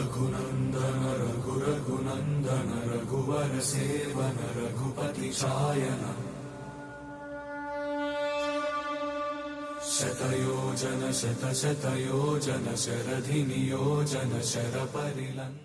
Raghunandana Raghunandana రఘువర సేవన Raghupathi ఛాయన శతయోజన శతయోజన శరధి నియోజన శరపరిలంక.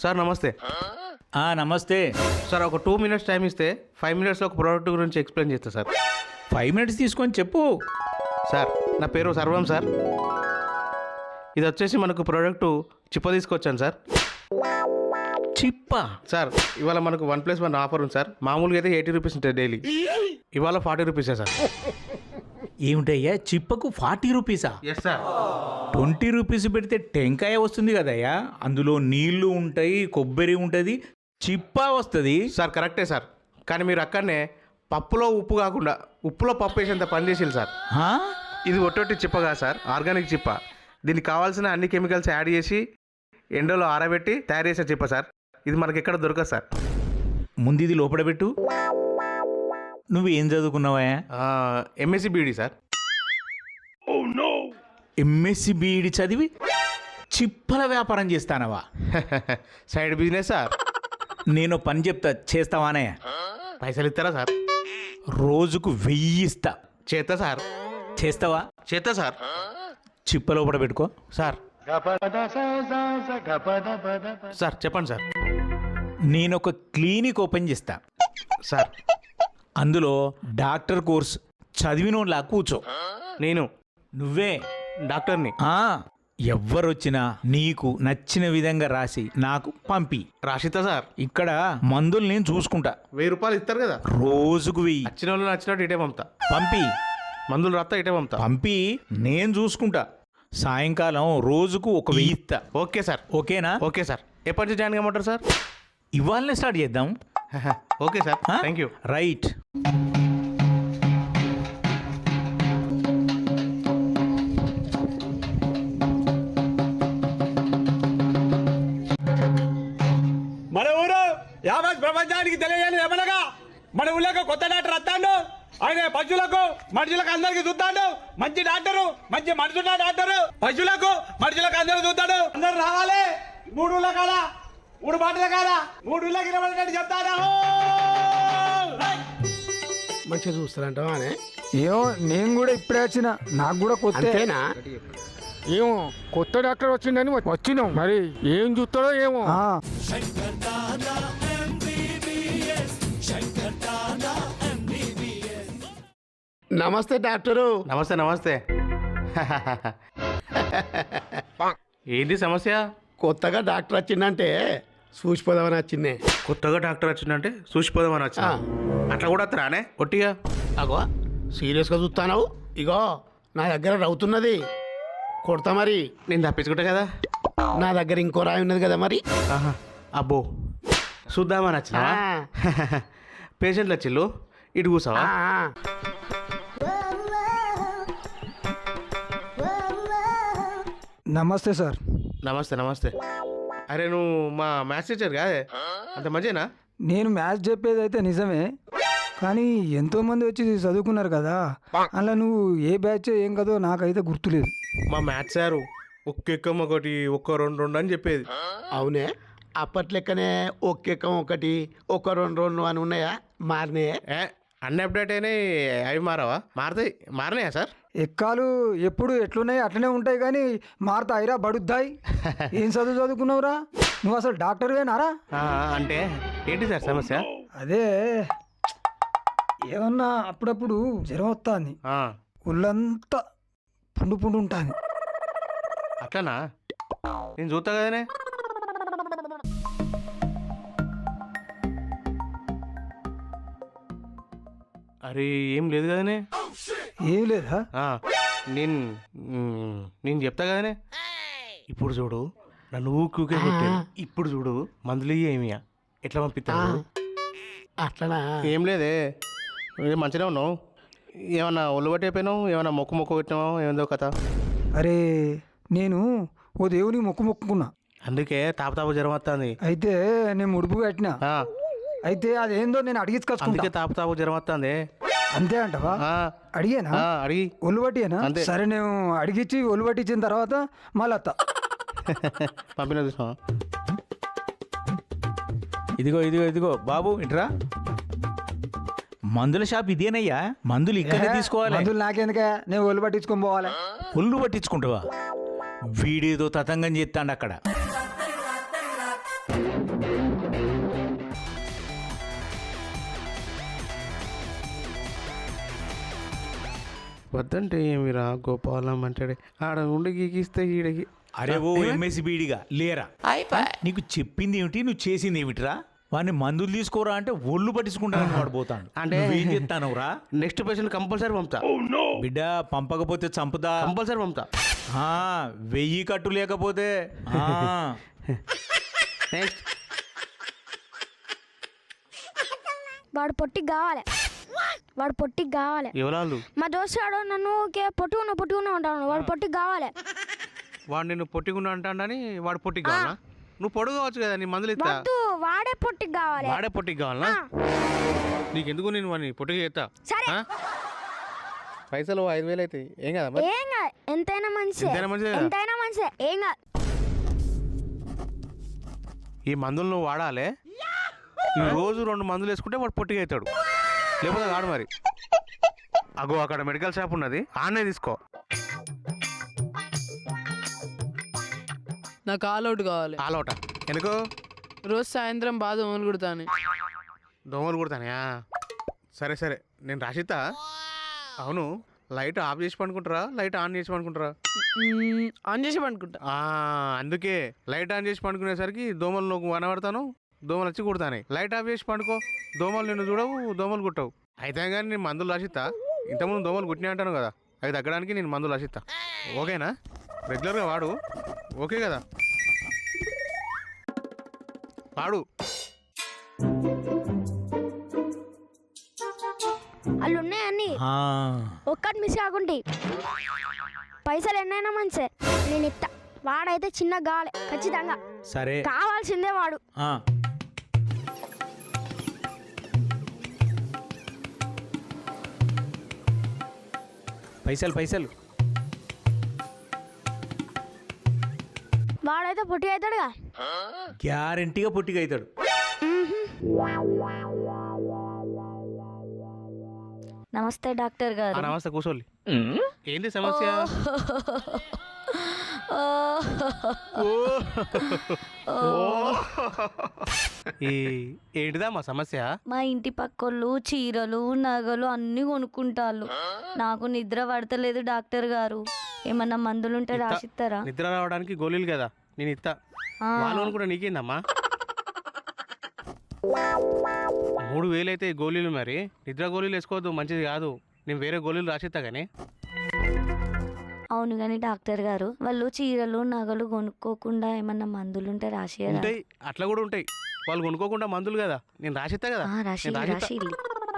Sir నమస్తే. నమస్తే sir ఒక 2 minutes టైం ఇస్తే 5 minutesలో ఒక ప్రోడక్ట్ గురించి ఎక్స్ప్లెయిన్ చేస్తా సార్. 5 minutes తీసుకొని చెప్పు. సార్ నా పేరు సర్వం సార్. ఇది వచ్చేసి మనకు ప్రోడక్ట్ చిప్ప తీసుకొచ్చాను సార్. చిప్ప సార్ ఇవాళ మనకు 1+1 ఆఫర్ ఉంది సార్. మామూలుగా అయితే 80 రూపీస్ ఉంటుంది డైలీ, ఇవాళ 40 రూపీసే సార్. ఏమిటయ్యా చిప్పకు 40 రూపీసా? Yes sir. 20 రూపీస్ పెడితే టెంకాయ వస్తుంది కదయ్యా, అందులో నీళ్లు ఉంటాయి, కొబ్బరి ఉంటుంది, చిప్ప వస్తుంది. సార్ కరెక్టే సార్, కానీ మీరు అక్కడనే పప్పులో ఉప్పు కాకుండా ఉప్పులో పప్పు వేసేంత పని చేసేది సార్. ఇది ఒట్టొట్టి చిప్ప కాదు సార్, ఆర్గానిక్ చిప్ప. దీనికి కావాల్సిన అన్ని కెమికల్స్ యాడ్ చేసి ఎండలో ఆరబెట్టి తయారు చేసే చిప్ప సార్. ఇది మనకి ఎక్కడ దొరకదు సార్. ముందు ఇది లోపల పెట్టు. నువ్వు ఏం చదువుకున్నావా? MSc BEd sir. MSc BEd చదివి చిప్పల వ్యాపారం చేస్తానవా? Side business sir. నేను పని చెప్తా, చేస్తావానే? పైసలు ఇస్తారా సార్? రోజుకు 1000 ఇస్తా. చేస్తా సార్. చేస్తావా? చేస్తా సార్. చిప్ప లోపల పెట్టుకో సార్. సార్ చెప్పండి సార్. నేను ఒక క్లినిక్ ఓపెన్ చేస్తా సార్. అందులో డాక్టర్ కోర్స్ చదివినోళ్ళ కూర్చో. నువ్వే డాక్టర్ని. ఎవ్వరొచ్చినా నీకు నచ్చిన విధంగా రాసి నాకు పంపి. రాసిస్తా సార్. ఇక్కడ మందులు నేను చూసుకుంటా. 1000 రూపాయలు ఇస్తారు కదా, రోజుకు 1000. నచ్చిన వాళ్ళు నచ్చినట్టు ఇటే పంపుతా. పంపి. మందులు రాస్తా ఇటే పంపుతా. పంపి నేను చూసుకుంటా. సాయంకాలం రోజుకు ఒక 1000 ఇస్తా. Okay sir. ఓకేనా? Okay sir. ఎప్పటి నుంచి జాయిన్ కమ్మంటారు సార్? ఇవాళనే స్టార్ట్ చేద్దాం. Okay sir. Thank you. Right. మన ఊరు యావత్ ప్రపంచానికి తెలియాలి ఏమనగా మన ఊళ్ళో కొత్త డాక్టర్ వస్తాడు. ఆయన పశువులకు మనుషులకు అందరికి చూస్తాడు. మంచి డాక్టరు, మంచి మనుషున్న డాక్టరు. పశువులకు మనుషులకు అందరూ చూస్తాడు. అందరు రావాలి. 3 ఊళ్ళ కాడ 3 బాటల కాడ 3 ఊళ్ళకి నిలబడేటట్టు చెప్తారా? మంచిగా చూస్తారంటావా? ఏమో, నేను కూడా ఇప్పుడే వచ్చిన, నాకు కూడా కొత్తేనా. ఏమో కొత్త డాక్టర్ వచ్చిందని వచ్చినాం, మరి ఏం చూస్తాడో ఏమో. నమస్తే డాక్టరు. నమస్తే నమస్తే. ఏంటి సమస్య? కొత్తగా డాక్టర్ వచ్చిందంటే చూసిపోదామని వచ్చిందే. కొత్తగా డాక్టర్ వచ్చిందంటే చూసిపోదామని వచ్చా? అట్లా కూడా వస్తారానే ఒట్టిగా? అగో సీరియస్గా చూస్తాను. ఇగో నా దగ్గర రవుతున్నది, కొడతా మరి. నేను తప్పించుకుంటా కదా. నా దగ్గర ఇంకో రాయి ఉన్నది కదా మరి. అబ్బో చూద్దామని వచ్చిన పేషెంట్లు వచ్చిల్లు, ఇటు కూసావా? నమస్తే సార్. నమస్తే నమస్తే. అరే నువ్వు మా మ్యాథ్స్ టీచర్ కాదే, అంత మంచినా? నేను మ్యాథ్స్ చెప్పేది అయితే నిజమే, కానీ ఎంతోమంది వచ్చి చదువుకున్నారు కదా, అలా నువ్వు ఏ బ్యాచ్ ఏం కదో నాకైతే గుర్తులేదు. మా మ్యాథ్స్ సారు ఒక్కెక్కం ఒకటి, ఒక్క 2 అని చెప్పేది. అవునే, అప్పట్లెక్కనే ఒక్కెక్కం ఒకటి, ఒక 2 అని ఉన్నాయా? మారినాయే? అన్ని అప్డేట్ అయినాయి, అవి మారవా? మారినాయా సార్? ఎక్కాలు ఎప్పుడు ఎట్లున్నాయి అట్లనే ఉంటాయి, కానీ మారుతాయిరా బడుద్దాయి. ఏం చదువుకున్నావురా నువ్వు? అసలు డాక్టర్వేనారా? అంటే ఏంటి సార్ సమస్య? అదే ఏమన్నా అప్పుడప్పుడు జ్వరం వస్తుంది, ఒళ్ళంతా పుండు ఉంటుంది. అట్లనా? నేను చూస్తా కదనే. అరే ఏం లేదు కదనే. ఏం లేదా? ఆ, నేను నేను చెప్తా కదనే. ఇప్పుడు చూడు నన్ను ఊకే కొట్టాడు. ఇప్పుడు చూడు మందులు ఏమియా ఎట్లా పంపిస్తాడు. అట్లనా? ఏం లేదే, ఏం మంచిగా ఉన్నావు. ఏమన్నా ఒళ్ళు పట్టి అయిపోయినావు, ఏమన్నా మొక్కు పెట్టినావు, ఏమందో కథ. అరే నేను ఓ దేవుని మొక్కుకున్నా, అందుకే తాపు జ్వరం వస్తుంది. అయితే నేను ముడుపు కట్టినా, అయితే అదేందో నేను అడిగించుకొచ్చుకుంటా. అందుకే తాపు జ్వరం వస్తుంది. అంతే అంటవా? అడిగేనా? అడిగి ఒళ్ళు పట్టియేనా? అంతే. సరే నేను అడిగిచ్చి ఒళ్ళు పట్టించిన తర్వాత మళ్ళీ అత్త పంపిన చూసినా. ఇదిగో బాబు ఇట్రా. మందుల షాప్ ఇదేనయ్యా, మందులు ఇక్కడే తీసుకోవాలి. మందులు నాకెందుకే, నేను ఒళ్ళు పట్టించుకొని పోవాలి. ఒళ్ళు పట్టించుకుంటావా? వీడేదో తతంగం చేస్తాడు అక్కడ. వద్దంటే ఏమిరా గోపాలం అంటాడే, ఆడ ఉండి గీకిస్తే ఈడకి. అరే ఓ ఎంఎస్సి బీడిగా లేరా, నీకు చెప్పింది ఏమిటి, నువ్వు చేసింది ఏమిటిరా? వాడిని మందులు తీసుకోరా అంటే ఒళ్ళు పట్టించుకుంటానని వాడు పోతాడు. అంటే ఏం చెప్తానురా? నెక్స్ట్ పేషెంట్ కంపల్సరీ పంపుతా. బిడ్డ పంపకపోతే చంపుతా. కంపల్సరీ పంపుతా. 1000 కట్టు లేకపోతే నెక్స్ట్ వాడు పొట్టికి కావాలి. ఎవరాళ్ళు? మా దోస్తుడు నన్ను పొట్టుకున్నా ఉంటాను. వాడు పొట్టికి కావాలి. వాడు నిన్ను పొట్టిగున్నా అంటాడని వాడు పొట్టికి కావాలా? నువ్వు పొడుగు కావచ్చు కదా, నీ మందులు ఇస్తా. వాడే పొట్టికి కావాలి. వాడే పొట్టికి కావాలా? నీకెందుకు, నేను వాడిని పొట్టిగా చేస్తా. సరే. పైసలు 5000 అవుతాయి, ఏం కదా మరి? ఏం కాదు, ఎంతైనా మంచిదే. ఏం కాదు. ఈ మందులు నువ్వు వాడాలి. ఈ రోజు 2 మందులు వేసుకుంటే వాడు పొట్టిగా అవుతాడు, లేకపోతే కాడు మరి. అగో అక్కడ మెడికల్ షాప్ ఉన్నది, ఆన్నే తీసుకో. నాకు ఆల్అవుట్ కావాలి. ఆలౌట ఎందుకు? రోజు సాయంత్రం బాగా దోమలు కుడతాను. దోమలు కుడతానయా? సరే సరే, నేను రాసిస్తా. అవును, లైట్ ఆఫ్ చేసి పండుకుంటారా, లైట్ ఆన్ చేసి పండుకుంటారా? ఆన్ చేసి పండుకుంటా. అందుకే లైట్ ఆన్ చేసి పండుకునేసరికి దోమలు నువ్వు కనబడతాను, దోమలు వచ్చి కుడతానే. లైట్ ఆఫ్ చేసి పండుకో, దోమలు నిన్ను చూడవు, దోమలు కుట్టవు. అయితే కానీ నేను మందులు రాసిస్తా. ఇంతకుముందు దోమలు కుట్టినా అంటాను కదా, అవి తగ్గడానికి నేను మందులు రాసిస్తా. ఓకేనా? రెగ్యులర్గా వాడు. ఓకే కదా? వాడు. వాళ్ళు ఉన్నాయన్ని ఒక్కటి మిస్ కాకుంటే పైసలు ఎన్నైనా మంచిదే, నేను ఇస్తా. వాడైతే చిన్న కావాలి ఖచ్చితంగా. సరే, కావాల్సిందే వాడు. పైసలు వాడైతే పొట్టి అవుతాడుగా, గ్యారెంటీగా పొట్టిగా అవుతాడు. నమస్తే డాక్టర్ గారు. నమస్తే, కూర్చోలి. ఏంటి సమస్య? ఏంటిదా మా సమస్య? మా ఇంటి పక్కోళ్ళు చీరలు నగలు అన్ని కొనుక్కుంటారు. నాకు నిద్ర పడతలేదు డాక్టర్ గారు, ఏమన్నా మందులుంటే రాసిస్తారా? నిద్ర రావడానికి గోళీలు కదా, నేను ఇస్తా. వాళ్ళు కూడా నీకేందమ్మా? 3000 అయితే గోళీలు, మరి నిద్ర గోళీలు వేసుకోవద్దు, మంచిది కాదు. నేను వేరే గోళీలు రాసిస్తా కానీ. అవును కానీ డాక్టర్ గారు, వాళ్ళు చీరలు నగలు కొనుక్కోకుండా ఏమన్నా మందులుంటే రాసియరా? ఉంటాయి, అట్లా కూడా ఉంటాయి. వాళ్ళు కొనుక్కోకుండా మందులు కదా, నేను రాసిస్తా కదా. రాసి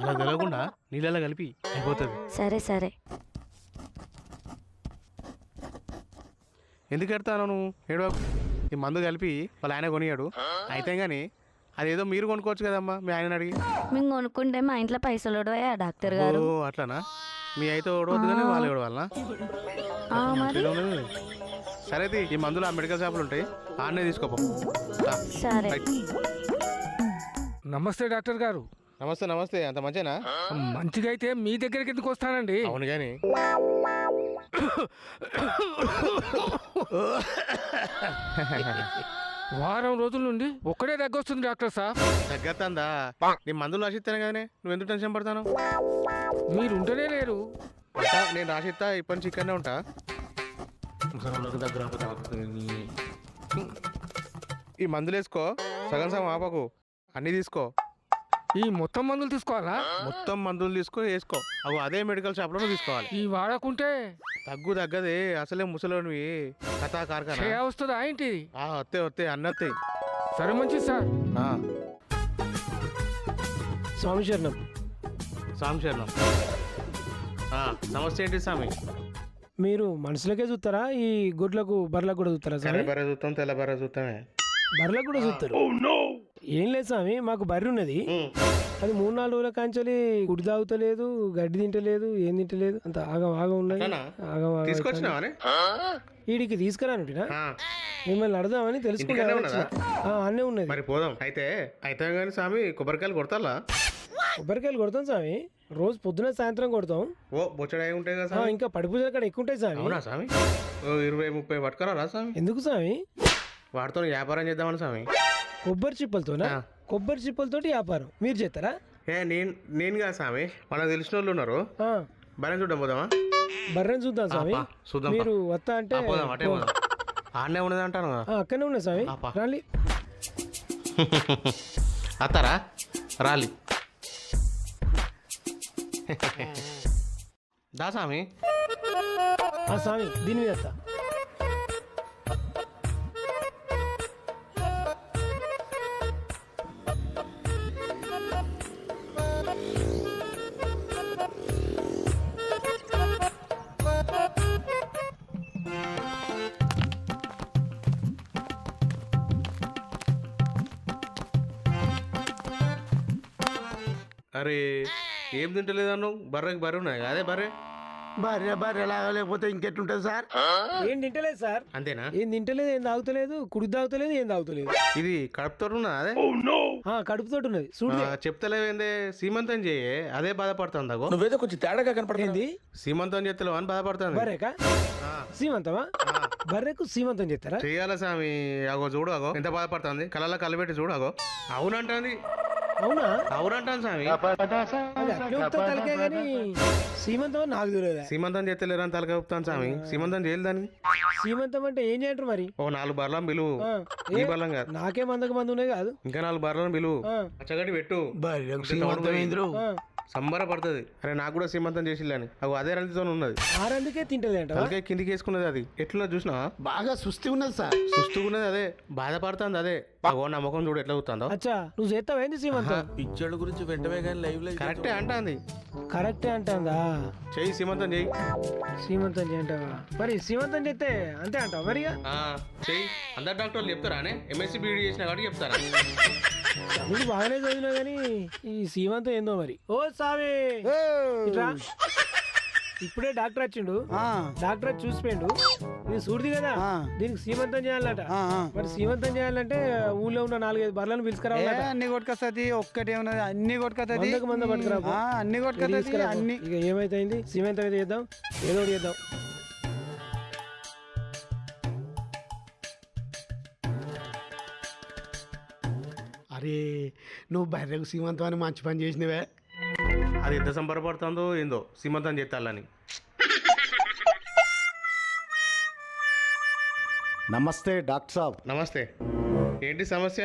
అలా కలగకుండా నీళ్ళలో కలిపి అయిపోతుంది. సరే. ఎందుకు ఎడతాను నువ్వు? ఏడో ఈ మందు కలిపి వాళ్ళ ఆయన కొనియాడు. అయితే కానీ అదేదో మీరు కొనుక్కోవచ్చు కదమ్మా, మీ ఆయన అడిగి. మేము కొనుక్కుంటే మా ఇంట్లో పైసలు ఓడవయా డాక్టర్ గారు? అట్లానా? మీ అయితే ఓడవద్దు కానీ వాళ్ళు ఓడవాలనా? సరే అయితే ఈ మందులు ఆ మెడికల్ షాపులు ఉంటాయి, ఆన్నే తీసుకోపో. సరే. నమస్తే డాక్టర్ గారు. నమస్తే. అంత మంచినా? మంచిగా అయితే మీ దగ్గరికి ఎందుకు వస్తానండి? అవును కానీ వారం రోజుల నుండి ఒక్కడే దగ్గొస్తుంది డాక్టర్ సార్. తగ్గత్తందా? నీ మందులు రాసిస్తాను కదనే, నువ్వు ఎందుకు టెన్షన్ పడతాను? మీరు ఉంటేనే లేరు. నేను రాసిస్తా, ఇప్పటి నుంచి ఇక్కడనే ఉంటా. ఈ మందులు వేసుకో, సగం ఆపకు, అన్నీ తీసుకో. ఈ మొత్తం మందులు తీసుకోవాలా? మొత్తం మందులు తీసుకొని వేసుకో. అవు అదే మెడికల్ షాప్లోనే తీసుకోవాలి. ఈ వాడకుంటే తగ్గదే అసలే ముసలోనివి కథా కార్ఖానా. క్షయ వస్తుందా ఏంటి? వస్తే అన్నత్తాయి. సరే మంచిది సార్. స్వామి శరణం. స్వామి శరణం. సమస్య ఏంటి స్వామి? మీరు మనుషులకే చూస్తారా ఈ గుడ్లకు బర్రెలకు కూడా చూస్తారా తెల్ల బర్రె చూస్తాం, తెల్ల బర్రె చూస్తామే. బర్రెలకు కూడా చూస్తారు? ఏం లేదు స్వామి, మాకు బర్రె ఉన్నది. అది 3-4 రోజుల కాంచెలి గుడి తాగుతలేదు, గడ్డి తింటలేదు, ఏం తింటలేదు, అంత ఆగం ఆగం ఉన్నది. తీసుకొచ్చినావా? వీడికి తీసుకురానుంటినా మిమ్మల్ని అడదామని తెలుసుకుంటా. అన్నీ ఉన్నది. మరి పోదాం అయితే. కానీ స్వామి కొబ్బరికాయలు కొడతాలా? కొబ్బరికాయలు కొడతాం స్వామి, రోజు పొద్దున సాయంత్రం కొడతాం. బొచ్చడాయి ఉంటాయి కదా స్వామి. ఇంకా పడి పూజలు కూడా ఎక్కువ ఉంటాయి స్వామి. అవునా స్వామి? 20-30 పట్టుకురా స్వామి. ఎందుకు స్వామి? వాటితో వ్యాపారం చేద్దామని స్వామి. కొబ్బరి చిప్పలతోనా? కొబ్బరి చిప్పలతోటి వ్యాపారం మీరు చేస్తారా? నేను కాదు స్వామి, మనకు తెలిసిన వాళ్ళు ఉన్నారు. బర్రెని చూద్దాం, పోదామా? బర్రెని చూద్దాం స్వామి. చూద్దాం. మీరు వస్తా అంటే ఆడనే ఉన్నది అంటాను. అక్కడనే ఉన్నాయి స్వామి. రాలి అత్తారా రాలి దా స్వామి. స్వామి దీని మీద వస్తా. అరే ఏం తింటలేదన్ను? బర్రె ఉన్నాయి అదే బర్రె లాగా లేకపోతే ఇంకెట్లుంటది సార్? ఏం తింటలేదు సార్. అంతేనా? ఏం తింటలేదు, ఏం తాగుతలేదు, కుడి తాగుతలేదు, ఏం తాగుతలేదు. ఇది కడుపుతో ఉన్నదా? అదే కడుపుతో ఉన్నది. చూడు చెప్తలేవేందే? సీమంతం చేయే, అదే బాధపడుతుంది. నువ్వేదో కొంచెం తేడాగా కనపడుతుంది. సీమంతం చేస్తలేవు అని బాధపడుతుంది. బర్రెకా సీమంతమా? బర్రెకు సీమంతం చేస్తారా? చెయ్యాలా స్వామి. అగో చూడు, అగో ఎంత బాధపడుతుంది. కళ్ళలో కళ్ళబెట్టి చూడు, అగో అవునంటుంది. అవునా? అవునంటాను స్వామి. తలకే కానీ సీమంతం నాకు తెలియదు. సీమంతం చేస్తలేరని తలకాయ ఊపుతాను స్వామి. సీమంతం చేయలేదు దాన్ని. సీమంతం అంటే ఏం చేయంటారు మరి? 4 బర్రెలను పిలువు. ఈ బర్రెలం కాదు, నాకే మంది ఉన్నాయి కాదు. ఇంకా 4 బర్రెలను పిలువు. అచ్చగడ్డి పెట్టు. సంబరపడుతుంది. అరే నాకు కూడా సీమంతం చేసిల్లని. అదే రందితో ఉన్నది. ఆ రందుకే తింటది. తలకాయ కిందికి వేసుకున్నది. అది ఎట్లున్నా చూసినా బాగా సుస్థి ఉన్నది సార్. సుస్తుగా ఉన్నది. అదే బాధపడుతుంది. అదే అగో నా ముఖం చూడు ఎట్లా అవుతుందో. అచ్చా నువ్వు చేస్తావేంది సీమంతం? పిచ్చోళ్ళ గురించి వెంటనే కానీ లైవ్ లో కరెక్టే అంటాంది. కరెక్టే అంటుందా? చెయ్యి సీమంతం చెయ్యి. సీమంతం చేయంటావా? మరి సీమంతం చేస్తే అంతే అంటావు మరి? చెయ్యి. అందరు డాక్టర్లు చెప్తారా? MSc BD చేసిన కాబట్టి చెప్తారా? చదువు బాగానే చదివినా కానీ ఈ సీమంతం ఏందో మరి. ఓ సామి ఇట్రా. ఇప్పుడే డాక్టర్ వచ్చిండు. డాక్టర్ వచ్చి చూసిపోయిండు. ఇది సూర్ది కదా, దీనికి సీమంతం చేయాలట. మరి సీమంతం చేయాలంటే ఊళ్ళో ఉన్న 4-5 బర్రెలను పిలుచుకురావాలి. అన్ని కొట్టుకొస్తుంది. ఒక్కటే ఉన్నది, అన్ని కొట్టుకొస్తుంది. మంద పట్టుకురా. అన్ని కొట్టుకొస్తుంది. అన్ని ఇక ఏమైతుంది? సీమంతం అయితే చేద్దాం, ఏదో ఒకటి చేద్దాం. అరే నువ్వు బర్రెకు సీమంతం అని మంచి పని చేసినవే. అది ఎంత సంబరపడుతుందో ఏందో సీమంతం చేస్తాలని. నమస్తే డాక్టర్ సాబ్. నమస్తే. ఏంటి సమస్య?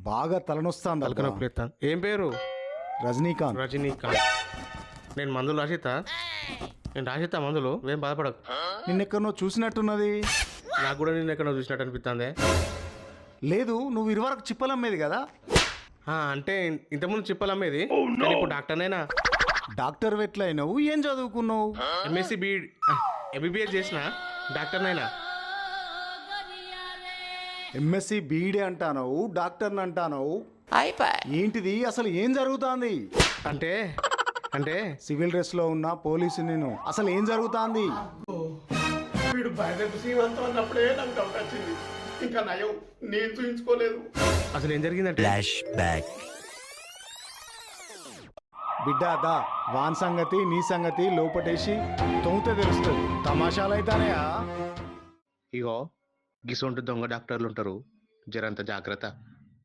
బాగా తలనొస్తాను. తలకనొప్పి లేస్తాను. ఏం పేరు? రజనీకాంత్. రజనీకాంత్. నేను మందులు రాసిస్తా. మందులు. ఏం బాధపడకు. నిన్నెక్కడో చూసినట్టున్నది. నాకు కూడా నిన్న ఎక్కడో చూసినట్టు అనిపిస్తుంది. లేదు, నువ్వు ఇదివరకు చిప్పలు అమ్మేది కదా? అంటే ఇంతకుముందు చిప్పలు అమ్మేది. కానీ ఇప్పుడు డాక్టర్నేనా. డాక్టర్ ఎట్లయినావు? ఏం చదువుకున్నావు? MSc BD MBBS చేసిన డాక్టర్నైనా. MSc BD అంటాను, డాక్టర్ని అంటాను. ఏంటిది అసలు? ఏం జరుగుతుంది? అంటే అంటే సివిల్ డ్రెస్ లో ఉన్న పోలీసు నేను. అసలు ఏం జరుగుతుంది? వీడు బర్రెకు సీమంతం అన్నప్పుడే నాకు డౌట్ వచ్చింది. ఇంకా నయం నేను చూయించుకోలేదు. అసలు ఏం జరిగిందంటే బిడ్డ దా వాన్ సంగతి నీ సంగతి లోపటేసి తొంగితే తెలుస్తుంది. తమాషాలైతానయా? ఇగో గిసొంటి దొంగ డాక్టర్లు ఉంటారు. జరంత జాగ్రత్త.